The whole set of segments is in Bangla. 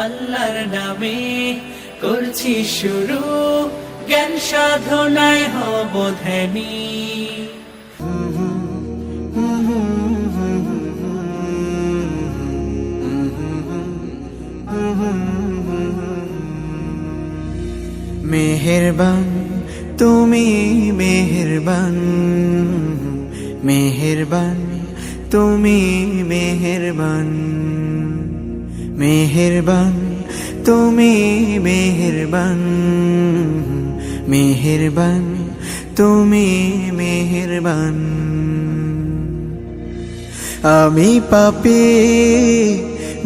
আল্লাহর নামে করছি শুরু, জ্ঞান সাধনায় হব ধ্যানী। মেহেরবান তুমি মেহেরবান, মেহেরবান তুমি মেহেরবান, মেহেরবান তুমি মেহেরবান, মেহেরবান তুমি মেহেরবান। আমি পাপী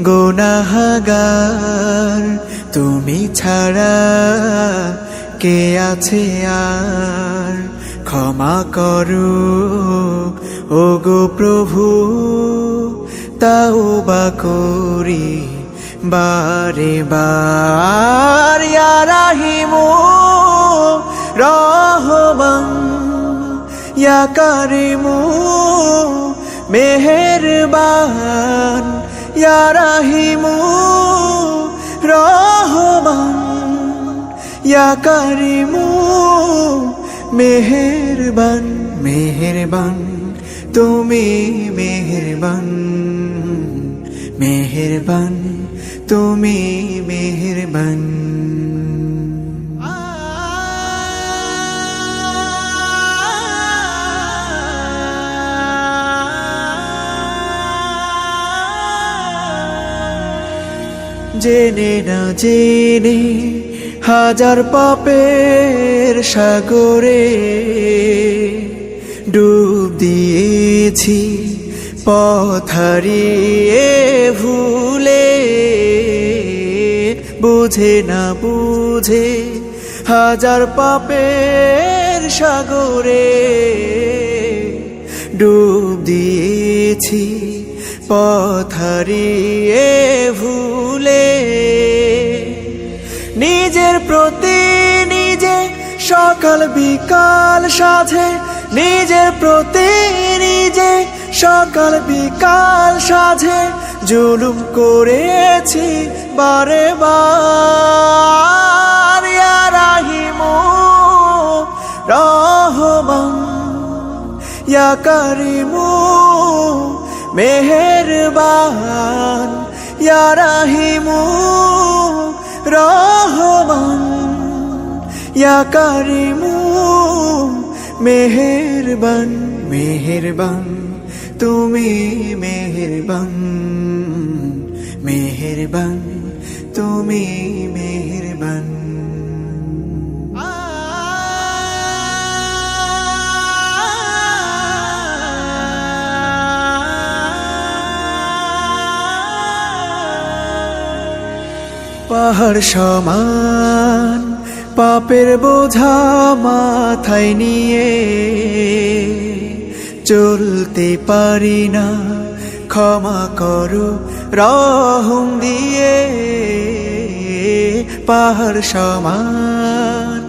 গুনাহগার, তুমি ছাড়া কে আছে আর? ক্ষমা করো ওগো প্রভু, তাওবা করি বারে বার। ইয়া রাহিমু রহমান, ইয়া কারিমু মেহেরবান, ইয়া রাহিমু রহমান, ইয়া কারিমু মেহেরবান। মেহেরবান তুমি মেহেরবান, মেহেরবান তুমি মেহেরবান। জেনে না জেনে হাজার পাপের সাগরে ডুব দিয়েছি, পথ হারিয়ে ভুলে। বুঝে না বুঝে হাজার পাপের সাগরে ডুব দিয়েছি, পথ হারিয়ে ভুলে। নিজের প্রতি নিজে সকাল বিকাল সাধে, নিজের প্রতি নিজে সকাল বিকাল সাধে জুলুম করেছি বারে বার। ইয়া রাহিমু রহমান, ইয়া কারিমু মেহেরবান, ইয়া রাহিমু রহমান, ইয়া কারিমু মেহেরবান। মেহেরবান তুমি মেহেরবান, মেহেরবান তুমি মেহেরবান। পাহাড় সমান পাপের বোঝা মাথায় নিয়ে চলতে পারি না, ক্ষমা করো রহম দিয়ে। পাহাড় সমান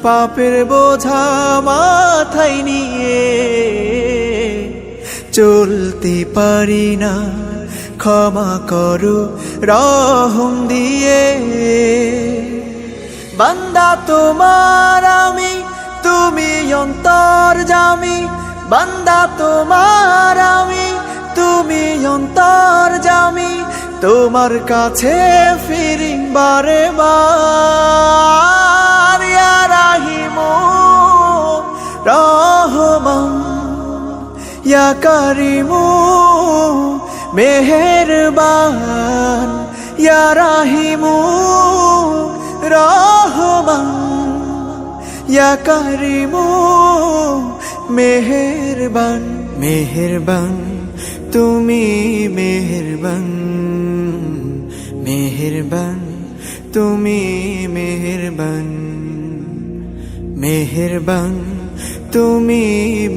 পাপের বোঝা মাথায় নিয়ে চলতে পারি না, ক্ষমা করো রহম দিয়ে। বান্দা তোমার আমি, তুমি অন্তর্যামী। বান্দা তোমার আমি, তুমি অন্তর্যামী। তোমার কাছে ফিরি বারে বার। ইয়া রাহিমু রহমান, ইয়া কারিমু মেহেরবান, ইয়া রাহিমু রহমান, ইয়া কারিমু মেহেরবান। মেহেরবান তুমি মেহেরবান, মেহেরবান তুমি মেহেরবান, মেহেরবান তুমি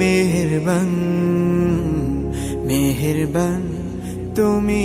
মেহেরবান, মেহেরবান তুমি